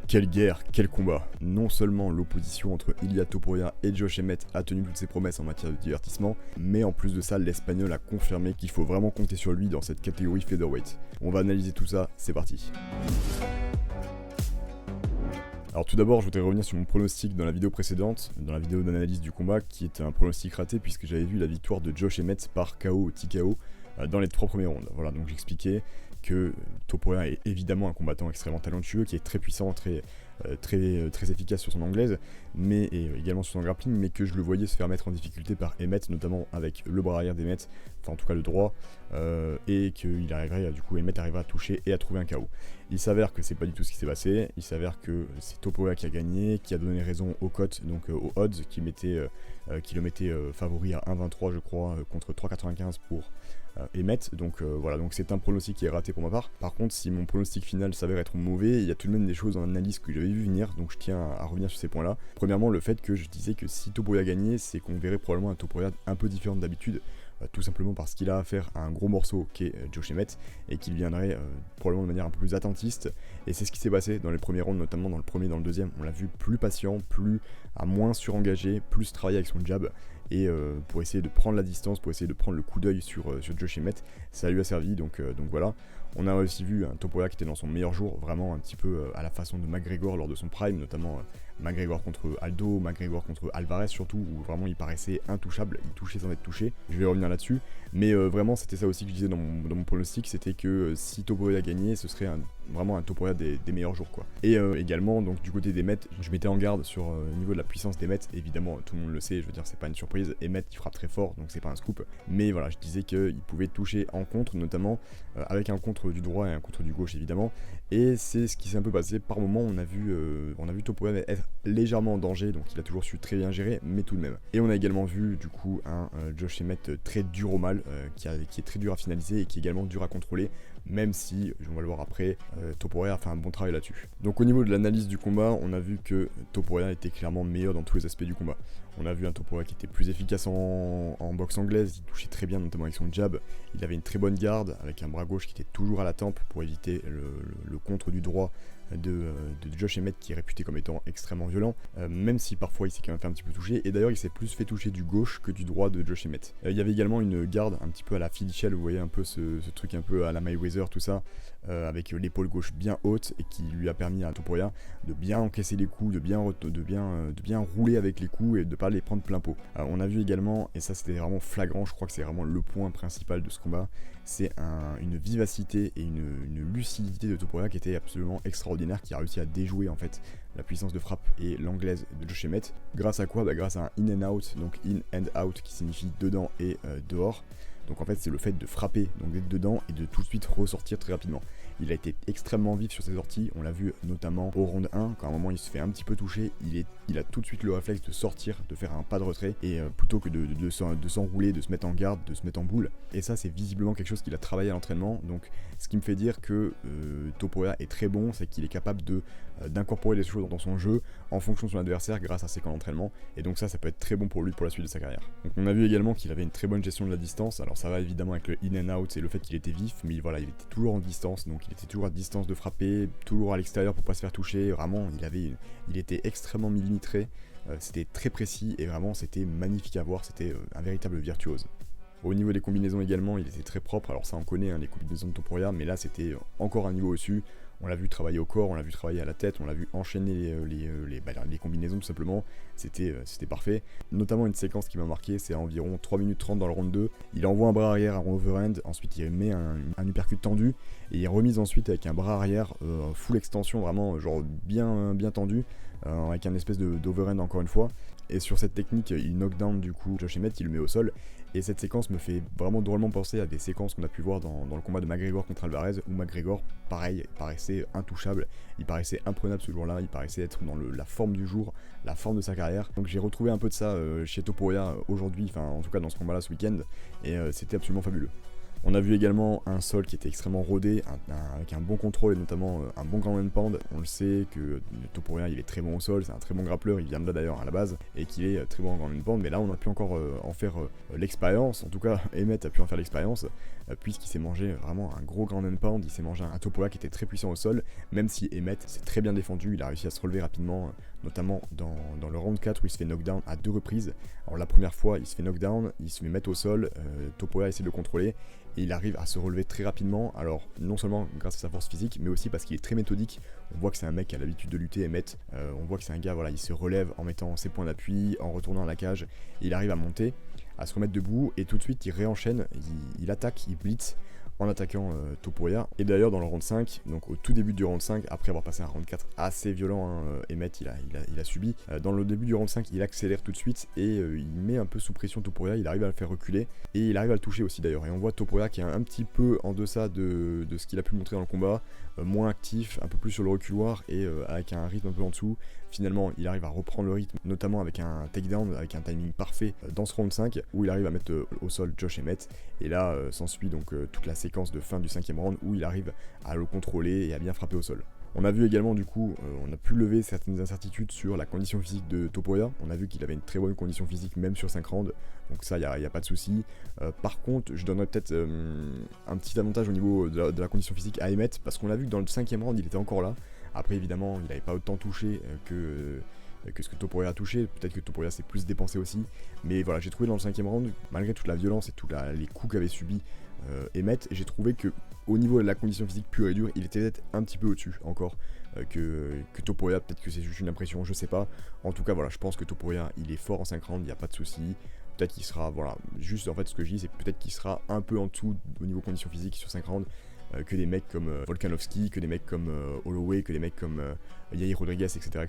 Quelle guerre, quel combat. Non seulement l'opposition entre Ilia Topuria et Josh Emmett a tenu toutes ses promesses en matière de divertissement, mais en plus de ça, l'Espagnol a confirmé qu'il faut vraiment compter sur lui dans cette catégorie featherweight. On va analyser tout ça, c'est parti. Alors tout d'abord, je voudrais revenir sur mon pronostic dans la vidéo précédente, dans la vidéo d'analyse du combat, qui était un pronostic raté puisque j'avais vu la victoire de Josh Emmett par KO ou TKO dans les 3 premiers rounds. Voilà, donc j'expliquais que Topuria est évidemment un combattant extrêmement talentueux, qui est très puissant, très efficace sur son anglaise, mais et également sur son grappling, mais que je le voyais se faire mettre en difficulté par Emmett, notamment avec le bras arrière d'Emmett, enfin en tout cas le droit, et qu'il arriverait, du coup Emmett arriverait à toucher et à trouver un KO. Il s'avère que c'est pas du tout ce qui s'est passé, il s'avère que c'est Topuria qui a gagné, qui a donné raison aux cotes, donc aux odds, qui le mettait favori à 1,23 je crois, contre 3,95 pour Emmett, donc voilà, donc c'est un pronostic qui est raté pour ma part. Par contre, si mon pronostic final s'avère être mauvais, il y a tout de même des choses en analyse que j'avais vu venir, donc je tiens à revenir sur ces points-là. Premièrement, le fait que je disais que si Topuria gagnait, c'est qu'on verrait probablement un Topuria un peu différent d'habitude, tout simplement parce qu'il a affaire à un gros morceau qui est Josh Emmett, et qu'il viendrait probablement de manière un peu plus attentiste, et c'est ce qui s'est passé dans les premiers rounds, notamment dans le premier et dans le deuxième. On l'a vu plus patient, moins surengagé, plus travailler avec son jab, et pour essayer de prendre la distance, pour essayer de prendre le coup d'œil sur Josh Emmett, ça lui a servi, donc voilà. On a aussi vu un Topuria qui était dans son meilleur jour, vraiment un petit peu à la façon de McGregor lors de son prime, notamment McGregor contre Aldo, McGregor contre Alvarez surtout, où vraiment il paraissait intouchable, il touchait sans être touché, je vais revenir là-dessus, mais vraiment c'était ça aussi que je disais dans mon pronostic, c'était que si Topuria gagnait, ce serait vraiment un Topuria des meilleurs jours quoi. Et également, donc du côté d'Emmett, je m'étais en garde sur le niveau de la puissance d'Emmett, évidemment tout le monde le sait, je veux dire c'est pas une surprise, Emmett il frappe très fort, donc c'est pas un scoop, mais voilà, je disais qu'il pouvait toucher en contre, notamment avec un contre du droit et un contre du gauche évidemment, et c'est ce qui s'est un peu passé. Par moment on a vu Topuria être légèrement en danger, donc il a toujours su très bien gérer, mais tout de même. Et on a également vu du coup un Josh Emmett très dur au mal, qui est très dur à finaliser et qui est également dur à contrôler, même si, on va le voir après, Topuria a fait un bon travail là-dessus. Donc au niveau de l'analyse du combat, on a vu que Topuria était clairement meilleur dans tous les aspects du combat. On a vu un Topuria qui était plus efficace en boxe anglaise, il touchait très bien notamment avec son jab, il avait une très bonne garde, avec un bras gauche qui était toujours à la tempe pour éviter le contre du droit de Josh Emmett, qui est réputé comme étant extrêmement violent, même si parfois il s'est quand même fait un petit peu toucher, et d'ailleurs il s'est plus fait toucher du gauche que du droit de Josh Emmett. Il y avait également une garde un petit peu à la Phil Hickel, vous voyez un peu ce truc un peu à la Mayweather, tout ça, avec l'épaule gauche bien haute, et qui lui a permis à Topuria de bien encaisser les coups, de bien rouler avec les coups et de pas les prendre plein pot. On a vu également, et ça c'était vraiment flagrant, je crois que c'est vraiment le point principal de ce combat, c'est une vivacité et une lucidité de Topuria qui était absolument extraordinaire, qui a réussi à déjouer en fait la puissance de frappe et l'anglaise de Josh Emmett. Grâce à quoi? Grâce à un in and out, donc in and out qui signifie dedans et dehors. Donc en fait c'est le fait de frapper, donc d'être dedans et de tout de suite ressortir très rapidement. Il a été extrêmement vif sur ses sorties, on l'a vu notamment au round 1, quand à un moment il se fait un petit peu toucher, il a tout de suite le réflexe de sortir, de faire un pas de retrait, et plutôt que de s'enrouler, de se mettre en garde, de se mettre en boule. Et ça c'est visiblement quelque chose qu'il a travaillé à l'entraînement, donc ce qui me fait dire que Topuria est très bon, c'est qu'il est capable d'incorporer des choses dans son jeu en fonction de son adversaire grâce à ses camps d'entraînement, et donc ça peut être très bon pour lui pour la suite de sa carrière. Donc on a vu également qu'il avait une très bonne gestion de la distance, alors ça va évidemment avec le in and out et le fait qu'il était vif, mais voilà, il était toujours en distance, donc il était toujours à distance de frapper, toujours à l'extérieur pour pas se faire toucher, vraiment il était extrêmement millimétré, c'était très précis et vraiment c'était magnifique à voir, c'était un véritable virtuose. Au niveau des combinaisons également, il était très propre, alors ça on connaît les combinaisons de Topuria, mais là c'était encore un niveau au-dessus. On l'a vu travailler au corps, on l'a vu travailler à la tête, on l'a vu enchaîner les combinaisons tout simplement, c'était parfait. Notamment une séquence qui m'a marqué, c'est à environ 3 minutes 30 dans le round 2, il envoie un bras arrière, un overhand, ensuite il met un uppercut tendu, et il remise ensuite avec un bras arrière full extension, vraiment genre bien tendu, avec un espèce d'overhand encore une fois. Et sur cette technique, il knockdown du coup Josh Emmett, il le met au sol. Et cette séquence me fait vraiment drôlement penser à des séquences qu'on a pu voir dans le combat de McGregor contre Alvarez, où McGregor, pareil, paraissait intouchable, il paraissait imprenable ce jour-là, il paraissait être dans la forme du jour, la forme de sa carrière. Donc j'ai retrouvé un peu de ça chez Topuria aujourd'hui, enfin en tout cas dans ce combat-là ce week-end, et c'était absolument fabuleux. On a vu également un sol qui était extrêmement rodé, avec un bon contrôle et notamment un bon ground and pound. On le sait que Topuria il est très bon au sol, c'est un très bon grappleur, il vient de là d'ailleurs à la base, et qu'il est très bon en ground and pound, mais là on a pu encore en faire l'expérience, en tout cas Emmet a pu en faire l'expérience, puisqu'il s'est mangé vraiment un gros ground and pound, il s'est mangé un Topuria qui était très puissant au sol, même si Emmet s'est très bien défendu, il a réussi à se relever rapidement, notamment dans le round 4 où il se fait knockdown à 2 reprises. Alors la première fois il se fait knockdown, il se met mettre au sol, Topuria essaie de le contrôler, et il arrive à se relever très rapidement, alors non seulement grâce à sa force physique, mais aussi parce qu'il est très méthodique. On voit que c'est un mec qui a l'habitude de lutter et mettre, on voit que c'est un gars, voilà, il se relève en mettant ses points d'appui, en retournant à la cage, et il arrive à monter, à se remettre debout, et tout de suite il réenchaîne, il attaque, il blitz, en attaquant Topuria. Et d'ailleurs dans le round 5, donc au tout début du round 5, après avoir passé un round 4 assez violent, Emmet il a subi, dans le début du round 5 il accélère tout de suite et il met un peu sous pression Topuria, il arrive à le faire reculer et il arrive à le toucher aussi d'ailleurs. Et on voit Topuria qui est un petit peu en deçà de ce qu'il a pu montrer dans le combat, moins actif, un peu plus sur le reculoir et avec un rythme un peu en dessous. Finalement il arrive à reprendre le rythme, notamment avec un takedown, avec un timing parfait dans ce round 5 où il arrive à mettre au sol Josh Emmet. Et là s'ensuit donc toute la séquence de fin du 5e round où il arrive à le contrôler et à bien frapper au sol. On a vu également du coup, on a pu lever certaines incertitudes sur la condition physique de Topuria. On a vu qu'il avait une très bonne condition physique même sur 5 rounds, donc ça il n'y a pas de souci. Par contre je donnerais peut-être un petit avantage au niveau de la condition physique à Emmet, parce qu'on a vu que dans le 5e round il était encore là. Après évidemment il n'avait pas autant touché que ce que Topuria a touché, peut-être que Topuria s'est plus dépensé aussi, mais voilà, j'ai trouvé dans le 5e round, malgré toute la violence et tous les coups qu'avait subi Emmet, j'ai trouvé que au niveau de la condition physique pure et dure, il était peut-être un petit peu au-dessus encore que Topuria, peut-être que c'est juste une impression, je sais pas. En tout cas voilà, je pense que Topuria il est fort en 5 rounds, il n'y a pas de souci. Peut-être qu'il sera, voilà, juste en fait ce que je dis c'est peut-être qu'il sera un peu en dessous au niveau condition physique sur 5 rounds, que des mecs comme Volkanovski, que des mecs comme Holloway, que des mecs comme Yair Rodriguez, etc.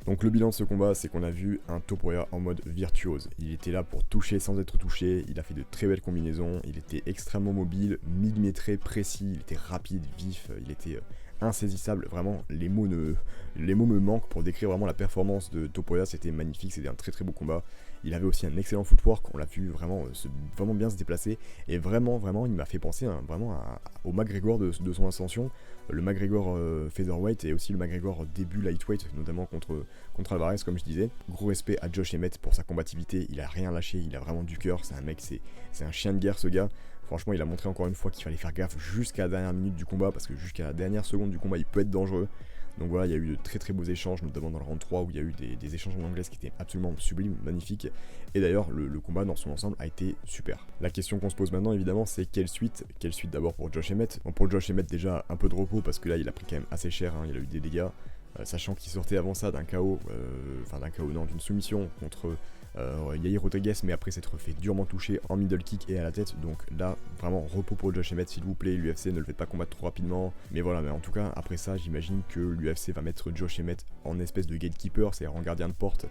Donc le bilan de ce combat, c'est qu'on a vu un Topuria en mode virtuose. Il était là pour toucher sans être touché, il a fait de très belles combinaisons, il était extrêmement mobile, millimétré, précis, il était rapide, vif, il était insaisissable. Vraiment, les mots me manquent pour décrire vraiment la performance de Topuria. C'était magnifique, c'était un très très beau combat. Il avait aussi un excellent footwork, on l'a vu vraiment, vraiment bien se déplacer, et vraiment il m'a fait penser au McGregor de son ascension, le McGregor featherweight et aussi le McGregor début lightweight, notamment contre Alvarez comme je disais. Gros respect à Josh Emmet pour sa combativité, il a rien lâché, il a vraiment du cœur, c'est un mec, c'est un chien de guerre ce gars. Franchement il a montré encore une fois qu'il fallait faire gaffe jusqu'à la dernière minute du combat, parce que jusqu'à la dernière seconde du combat il peut être dangereux. Donc voilà, il y a eu de très très beaux échanges, notamment dans le round 3 où il y a eu des échanges en anglais qui étaient absolument sublimes, magnifiques. Et d'ailleurs, le combat dans son ensemble a été super. La question qu'on se pose maintenant, évidemment, c'est quelle suite d'abord pour Josh Emmet. Bon, pour Josh Emmet, déjà un peu de repos parce que là, il a pris quand même assez cher, il a eu des dégâts. Sachant qu'il sortait avant ça d'un KO, d'une soumission contre Yair Rodriguez, mais après s'être fait durement toucher en middle kick et à la tête. Donc là, vraiment repos pour Josh Emmet, s'il vous plaît. L'UFC, ne le faites pas combattre trop rapidement. Mais voilà, mais en tout cas, après ça, j'imagine que l'UFC va mettre Josh Emmet en espèce de gatekeeper, c'est-à-dire en gardien de porte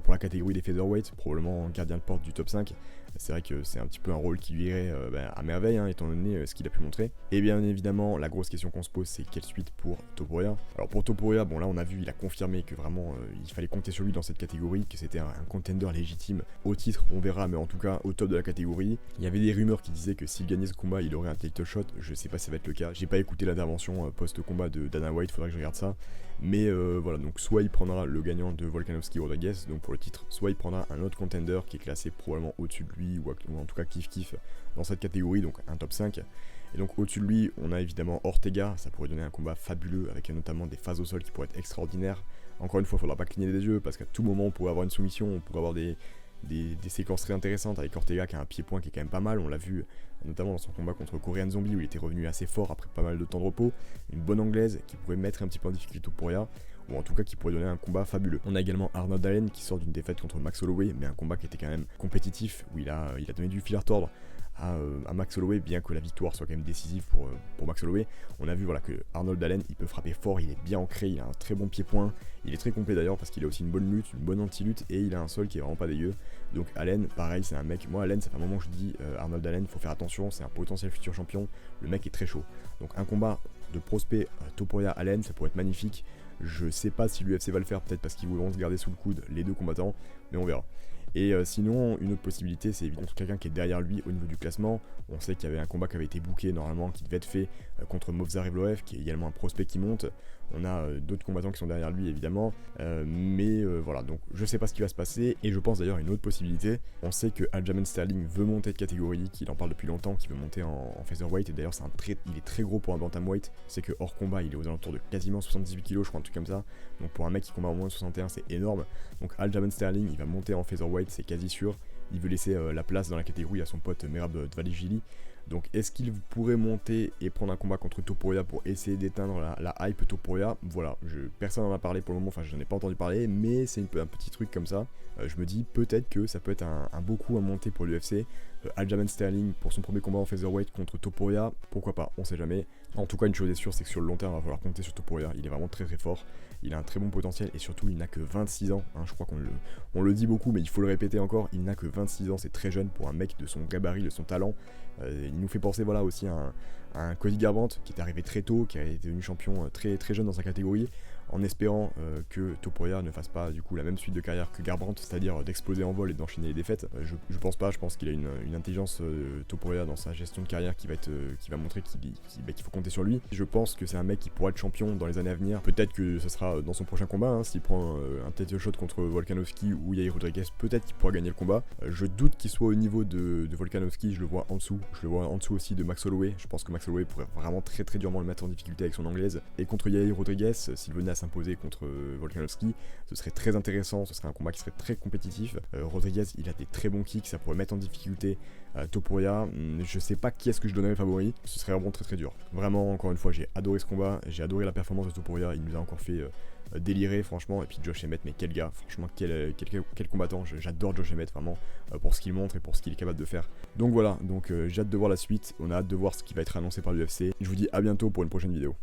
pour la catégorie des featherweight, probablement en gardien de porte du top 5. C'est vrai que c'est un petit peu un rôle qui lui irait à merveille, étant donné ce qu'il a pu montrer. Et bien évidemment, la grosse question qu'on se pose, c'est quelle suite pour Topuria. Alors pour Topuria, bon là on a vu, il a confirmé que vraiment il fallait compter sur lui dans cette catégorie, que c'était un contender légitime au titre, on verra, mais en tout cas au top de la catégorie. Il y avait des rumeurs qui disaient que s'il gagnait ce combat, il aurait un title shot. Je sais pas si ça va être le cas. J'ai pas écouté l'intervention post-combat de Dana White, faudrait que je regarde ça. Mais voilà, donc soit il prendra le gagnant de Volkanovski Rodriguez, donc pour le titre, soit il prendra un autre contender qui est classé probablement au-dessus de lui, ou en tout cas kiff dans cette catégorie, donc un top 5. Et donc au-dessus de lui, on a évidemment Ortega, ça pourrait donner un combat fabuleux, avec notamment des phases au sol qui pourraient être extraordinaires. Encore une fois, il faudra pas cligner des yeux, parce qu'à tout moment on pourrait avoir une soumission, on pourrait avoir des séquences très intéressantes avec Ortega qui a un pied-point qui est quand même pas mal, on l'a vu notamment dans son combat contre Korean Zombie où il était revenu assez fort après pas mal de temps de repos, une bonne anglaise qui pourrait mettre un petit peu en difficulté Topuria, ou en tout cas qui pourrait donner un combat fabuleux. On a également Arnold Allen qui sort d'une défaite contre Max Holloway, mais un combat qui était quand même compétitif, où il a donné du fil à retordre à Max Holloway, bien que la victoire soit quand même décisive pour Max Holloway. On a vu voilà, que Arnold Allen il peut frapper fort, il est bien ancré, il a un très bon pied-point, il est très complet d'ailleurs parce qu'il a aussi une bonne lutte, une bonne anti-lutte et il a un sol qui est vraiment pas dégueu. Donc Allen, pareil, c'est un mec, moi Allen ça fait un moment que je dis Arnold Allen, faut faire attention, c'est un potentiel futur champion, le mec est très chaud. Donc un combat de prospect Topuria Allen, ça pourrait être magnifique. Je sais pas si l'UFC va le faire, peut-être parce qu'ils voudront se garder sous le coude les deux combattants, mais on verra. Et sinon, une autre possibilité, c'est évidemment quelqu'un qui est derrière lui au niveau du classement. On sait qu'il y avait un combat qui avait été booké normalement, qui devait être fait contre Movsar Evloev, qui est également un prospect qui monte. On a d'autres combattants qui sont derrière lui évidemment, mais voilà, donc je sais pas ce qui va se passer, et je pense d'ailleurs à une autre possibilité. On sait que Aljamain Sterling veut monter de catégorie, qu'il en parle depuis longtemps, qu'il veut monter en featherweight, et d'ailleurs il est très gros pour un bantamweight. C'est que hors combat il est aux alentours de quasiment 78 kg, je crois, un truc comme ça, donc pour un mec qui combat au moins 61 c'est énorme. Donc Aljamain Sterling il va monter en featherweight, c'est quasi sûr. Il veut laisser la place dans la catégorie à son pote Merab Dvalishvili. Donc est-ce qu'il pourrait monter et prendre un combat contre Topuria pour essayer d'éteindre la hype Topuria? Voilà, personne n'en a parlé pour le moment, enfin je n'en ai pas entendu parler, mais c'est un petit truc comme ça. Je me dis peut-être que ça peut être un beau coup à monter pour l'UFC. Aljamain Sterling pour son premier combat en featherweight contre Topuria, pourquoi pas, on sait jamais. En tout cas une chose est sûre, c'est que sur le long terme il va falloir compter sur Topuria, il est vraiment très très fort. Il a un très bon potentiel et surtout il n'a que 26 ans, hein, je crois qu'on le dit beaucoup mais il faut le répéter encore, il n'a que 26 ans, c'est très jeune pour un mec de son gabarit, de son talent. Il nous fait penser voilà aussi à un Cody Garbrandt qui est arrivé très tôt, qui a été devenu champion très très jeune dans sa catégorie, en espérant que Topuria ne fasse pas du coup la même suite de carrière que Garbrandt, c'est-à-dire d'exploser en vol et d'enchaîner les défaites. Je pense pas, je pense qu'il a une intelligence Topuria dans sa gestion de carrière qui va montrer qu'il faut compter sur lui. Je pense que c'est un mec qui pourra être champion dans les années à venir. Peut-être que ce sera dans son prochain combat, hein, s'il prend un title shot contre Volkanovski ou Yair Rodriguez, peut-être qu'il pourra gagner le combat. Je doute qu'il soit au niveau de Volkanovski, je le vois en dessous. Je le vois en dessous aussi de Max Holloway. Je pense que Max Holloway pourrait vraiment très très durement le mettre en difficulté avec son anglaise. Et contre Yair Rodriguez, s'il venait à s'imposer contre Volkanovski, ce serait très intéressant, ce serait un combat qui serait très compétitif. Rodriguez, il a des très bons kicks, ça pourrait mettre en difficulté Topuria. Je sais pas qui est-ce que je donnerais favori, ce serait vraiment très très dur. Vraiment, encore une fois, j'ai adoré ce combat, j'ai adoré la performance de Topuria, il nous a encore fait délirer franchement. Et puis Josh Emmett, mais quel gars, franchement quel combattant. J'adore Josh Emmett vraiment pour ce qu'il montre et pour ce qu'il est capable de faire. Donc voilà, j'ai hâte de voir la suite, on a hâte de voir ce qui va être annoncé par l'UFC. Je vous dis à bientôt pour une prochaine vidéo.